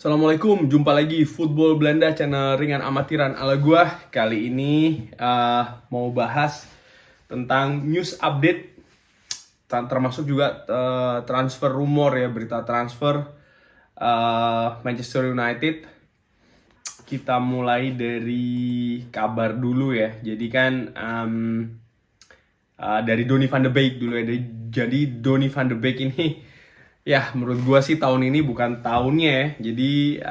Assalamualaikum, jumpa lagi Football Belanda, channel ringan amatiran ala gua. Kali ini mau bahas tentang news update, termasuk juga transfer rumor ya, berita transfer Manchester United. Kita mulai dari kabar dulu ya. Jadi kan dari Donny van de Beek dulu ya. Jadi Donny van de Beek ini ya, menurut gua sih tahun ini bukan tahunnya ya. Jadi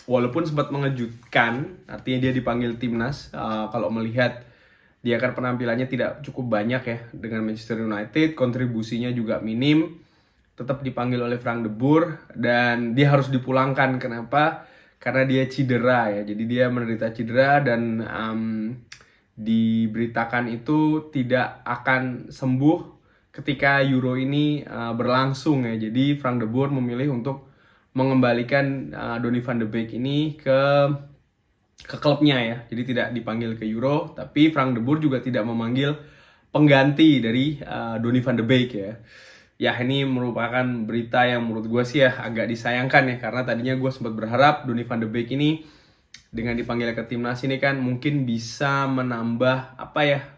walaupun sempat mengejutkan, artinya dia dipanggil timnas. Kalau melihat dia kan penampilannya tidak cukup banyak ya dengan Manchester United, kontribusinya juga minim, tetap dipanggil oleh Frank de Boer dan dia harus dipulangkan. Kenapa? Karena dia cedera ya. Jadi dia menderita cedera dan diberitakan itu tidak akan sembuh ketika Euro ini berlangsung ya. Jadi Frank de Boer memilih untuk mengembalikan Donny van de Beek ini ke klubnya ya. Jadi tidak dipanggil ke Euro, tapi Frank de Boer juga tidak memanggil pengganti dari Donny van de Beek ya. Ya, ini merupakan berita yang menurut gue sih ya agak disayangkan ya, karena tadinya gue sempat berharap Donny van de Beek ini dengan dipanggil ke timnas ini kan mungkin bisa menambah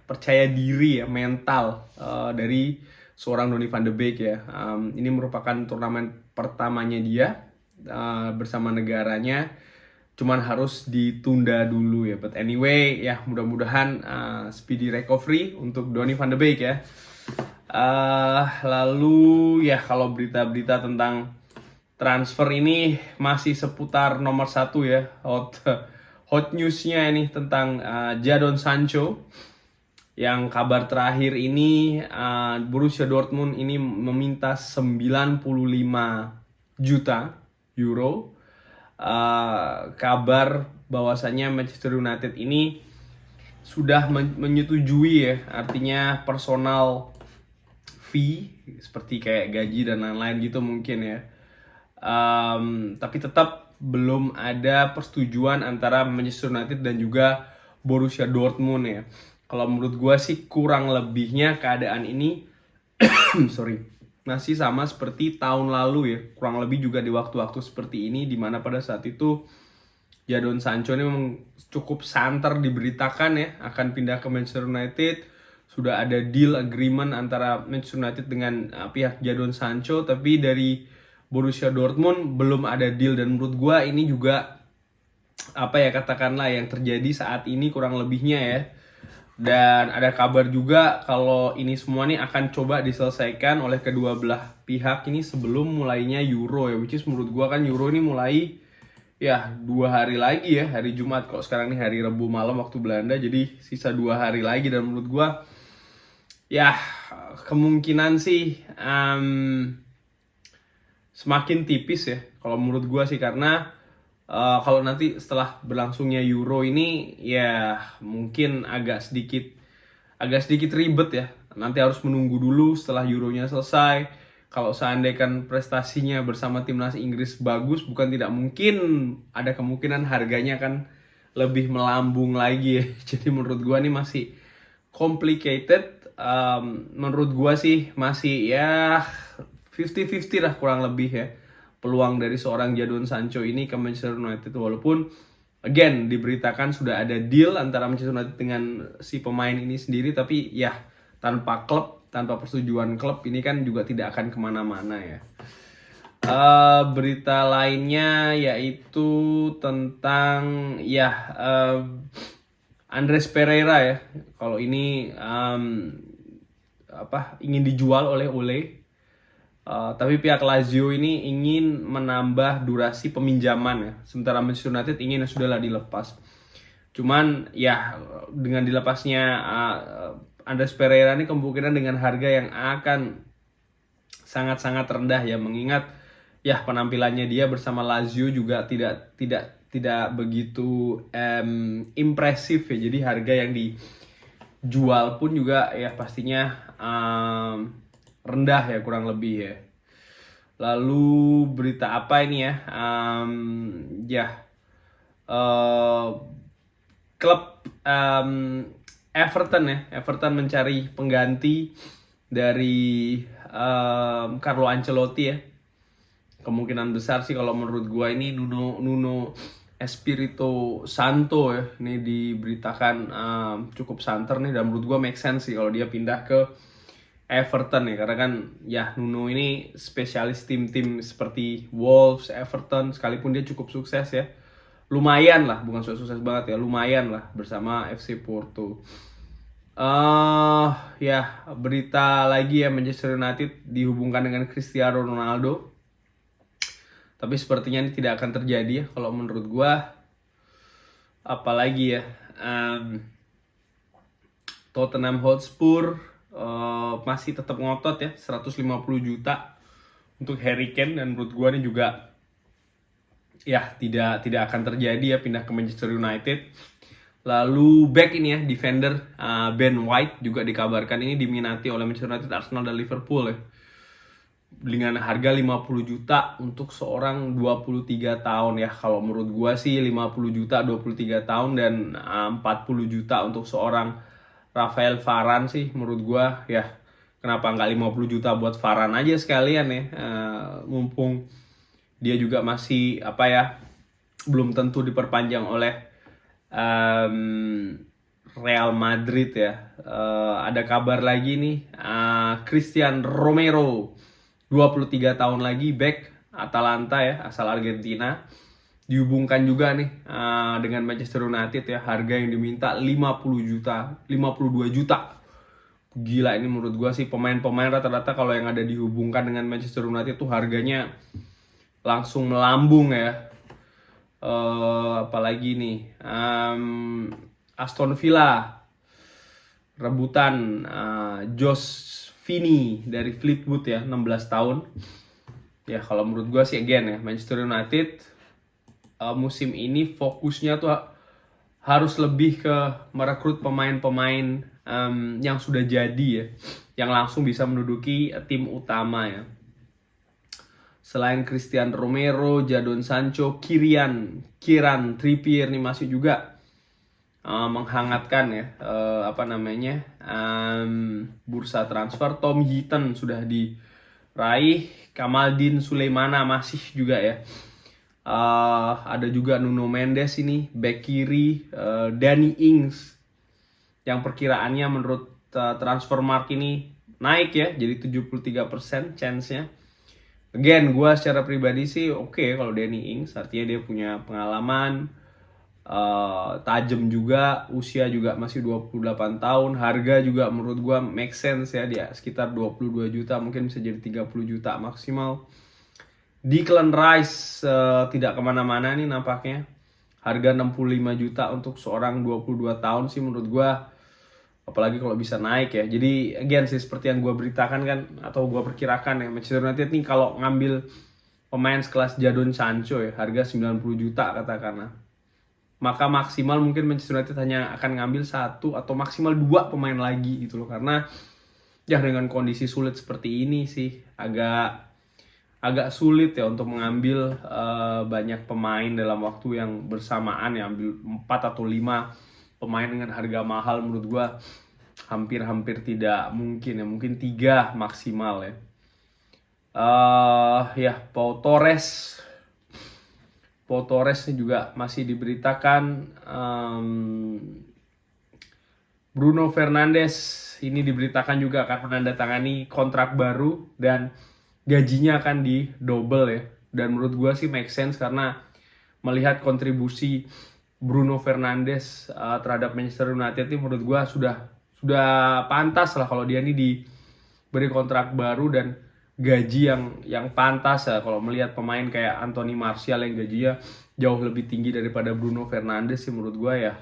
percaya diri ya, mental dari seorang Donny van de Beek ya. Ini merupakan turnamen pertamanya dia bersama negaranya, cuman harus ditunda dulu ya. But anyway ya, mudah-mudahan speedy recovery untuk Donny van de Beek ya. Lalu ya, kalau berita-berita tentang transfer ini masih seputar nomor satu ya, hot newsnya ini tentang Jadon Sancho. Yang kabar terakhir ini Borussia Dortmund ini meminta 95 juta euro. Kabar bahwasannya Manchester United ini sudah menyetujui ya, artinya personal fee seperti kayak gaji dan lain-lain gitu mungkin ya. Tapi tetap belum ada persetujuan antara Manchester United dan juga Borussia Dortmund ya. Kalau menurut gue sih kurang lebihnya keadaan ini masih sama seperti tahun lalu ya. Kurang lebih juga di waktu-waktu seperti ini, dimana pada saat itu Jadon Sancho ini memang cukup santer diberitakan ya akan pindah ke Manchester United. Sudah ada deal agreement antara Manchester United dengan pihak Jadon Sancho, tapi dari Borussia Dortmund belum ada deal. Dan menurut gue ini juga katakanlah yang terjadi saat ini kurang lebihnya ya. Dan ada kabar juga kalau ini semua nih akan coba diselesaikan oleh kedua belah pihak ini sebelum mulainya Euro ya, which is menurut gue kan Euro ini mulai ya 2 hari lagi ya, hari Jumat. Kalau sekarang nih hari Rabu malam waktu Belanda, jadi sisa 2 hari lagi. Dan menurut gue ya kemungkinan sih semakin tipis ya kalau menurut gue sih, karena kalau nanti setelah berlangsungnya Euro ini ya mungkin agak sedikit ribet ya. Nanti harus menunggu dulu setelah Euronya selesai. Kalau seandainya kan prestasinya bersama timnas Inggris bagus, bukan tidak mungkin ada kemungkinan harganya kan lebih melambung lagi ya. Jadi menurut gua nih masih complicated. Menurut gua sih masih ya 50-50 lah kurang lebih ya, peluang dari seorang Jadon Sancho ini ke Manchester United. Walaupun again diberitakan sudah ada deal antara Manchester United dengan si pemain ini sendiri, tapi ya tanpa persetujuan klub ini kan juga tidak akan kemana-mana ya. Berita lainnya yaitu tentang Andreas Pereira ya. Kalau ini ingin dijual oleh Ole. Tapi pihak Lazio ini ingin menambah durasi peminjaman ya. Sementara Manchester United ingin sudahlah dilepas. Cuman ya dengan dilepasnya Andreas Pereira ini kemungkinan dengan harga yang akan sangat-sangat rendah ya, mengingat ya penampilannya dia bersama Lazio juga tidak begitu impresif ya. Jadi harga yang dijual pun juga ya pastinya rendah ya kurang lebih ya. Lalu berita apa ini ya? Klub Everton mencari pengganti dari Carlo Ancelotti ya. kemungkinan besar sih kalau menurut gua ini Nuno Espirito Santo ya, ini diberitakan cukup santer nih, dan menurut gua make sense sih kalau dia pindah ke Everton ya, karena kan ya Nuno ini spesialis tim-tim seperti Wolves, Everton, sekalipun dia cukup sukses ya, lumayan lah, bukan sukses banget ya, lumayan lah bersama FC Porto. Ya, berita lagi ya, Manchester United dihubungkan dengan Cristiano Ronaldo, tapi sepertinya ini tidak akan terjadi ya kalau menurut gua. Apalagi ya, Tottenham Hotspur masih tetap ngotot ya, 150 juta untuk Harry Kane, dan menurut gua ini juga ya tidak akan terjadi ya pindah ke Manchester United. Lalu back ini ya, defender Ben White juga dikabarkan ini diminati oleh Manchester United, Arsenal, dan Liverpool ya, dengan harga 50 juta untuk seorang 23 tahun ya. Kalau menurut gua sih 50 juta 23 tahun dan 40 juta untuk seorang Rafael Varane sih menurut gua ya, kenapa nggak 50 juta buat Varane aja sekalian ya, mumpung dia juga masih belum tentu diperpanjang oleh Real Madrid ya. Ada kabar lagi nih, Christian Romero 23 tahun lagi, back Atalanta ya, asal Argentina, dihubungkan juga nih dengan Manchester United ya. Harga yang diminta 52 juta. Gila, ini menurut gua sih pemain-pemain rata-rata kalau yang ada dihubungkan dengan Manchester United tuh harganya langsung melambung ya. Apalagi nih, Aston Villa rebutan Josh Vini dari Fleetwood ya, 16 tahun. Ya kalau menurut gue sih again ya, Manchester United musim ini fokusnya tuh harus lebih ke merekrut pemain-pemain yang sudah jadi ya, yang langsung bisa menduduki tim utama ya. Selain Christian Romero, Jadon Sancho, Kieran Trippier nih masih juga menghangatkan ya bursa transfer. Tom Heaton sudah diraih, Kamaldeen Sulemana masih juga ya. Ada juga Nuno Mendes ini back kiri, Danny Ings yang perkiraannya menurut Transfermarkt ini naik ya jadi 73% chance-nya. Again, gue secara pribadi sih oke kalau Danny Ings, artinya dia punya pengalaman, tajam juga, usia juga masih 28 tahun, harga juga menurut gue make sense ya, dia sekitar 22 juta, mungkin bisa jadi 30 juta maksimal. Declan Rice tidak kemana-mana nih nampaknya, harga 65 juta untuk seorang 22 tahun sih menurut gue, apalagi kalau bisa naik ya. Jadi again sih seperti yang gue beritakan kan, atau gue perkirakan ya, Manchester United nih kalau ngambil pemain sekelas Jadon Sancho ya, harga 90 juta katakanlah, maka maksimal mungkin Manchester United hanya akan ngambil 1 atau maksimal 2 pemain lagi gitu loh. Karena ya dengan kondisi sulit seperti ini sih agak sulit ya untuk mengambil banyak pemain dalam waktu yang bersamaan ya. Ambil 4 atau 5 pemain dengan harga mahal menurut gua hampir tidak mungkin ya, mungkin 3 maksimal ya. Pau Torres ini juga masih diberitakan. Bruno Fernandes ini diberitakan juga akan menandatangani kontrak baru dan gajinya akan di double ya. Dan menurut gue sih make sense karena melihat kontribusi Bruno Fernandes terhadap Manchester United ini menurut gue sudah pantas lah kalau dia ini diberi kontrak baru dan gaji yang pantas ya. Kalau melihat pemain kayak Anthony Martial yang gajinya jauh lebih tinggi daripada Bruno Fernandes sih menurut gue ya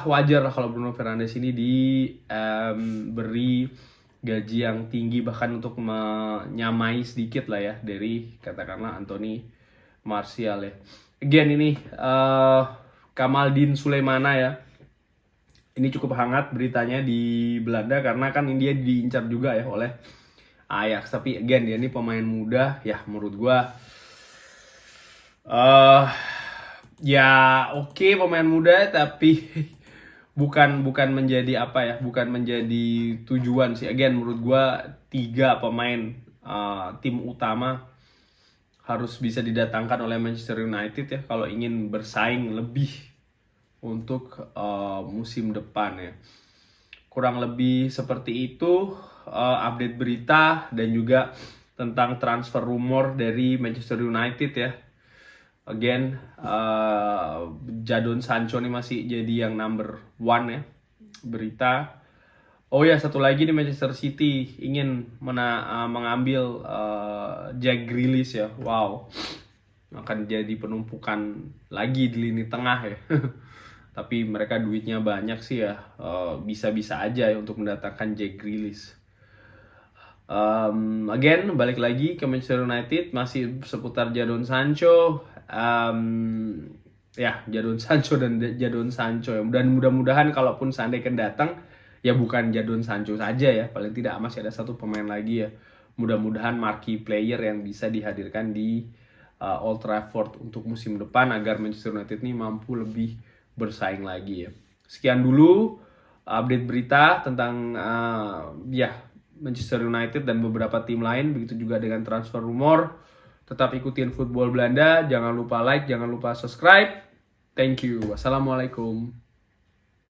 wajar lah kalau Bruno Fernandes ini diberi gaji yang tinggi, bahkan untuk menyamai sedikit lah ya dari katakanlah Anthony Martial ya. Again ini Kamaldeen Sulemana ya, ini cukup hangat beritanya di Belanda karena kan dia diincar juga ya oleh Ajax. Tapi again dia ini pemain muda ya, menurut gua oke, pemain muda tapi bukan menjadi bukan menjadi tujuan sih. Again menurut gua 3 pemain tim utama harus bisa didatangkan oleh Manchester United ya kalau ingin bersaing lebih untuk musim depan ya. Kurang lebih seperti itu update berita dan juga tentang transfer rumor dari Manchester United ya. Again, Jadon Sancho ini masih jadi yang number one ya berita. Oh ya, satu lagi di Manchester City ingin mengambil Jack Grealish ya. Wow, akan jadi penumpukan lagi di lini tengah ya. Tapi mereka duitnya banyak sih ya, bisa-bisa aja ya untuk mendatangkan Jack Grealish. Again, balik lagi ke Manchester United, masih seputar Jadon Sancho. Ya, Jadon Sancho dan Jadon Sancho ya. Dan mudah-mudahan kalaupun seandainya datang, ya bukan Jadon Sancho saja ya, paling tidak masih ada satu pemain lagi ya. Mudah-mudahan marquee player yang bisa dihadirkan di Old Trafford untuk musim depan agar Manchester United ini mampu lebih bersaing lagi ya. Sekian dulu update berita tentang Manchester United dan beberapa tim lain, begitu juga dengan transfer rumor. Tetap ikutin Football Belanda, jangan lupa like, jangan lupa subscribe. Thank you. Wassalamualaikum.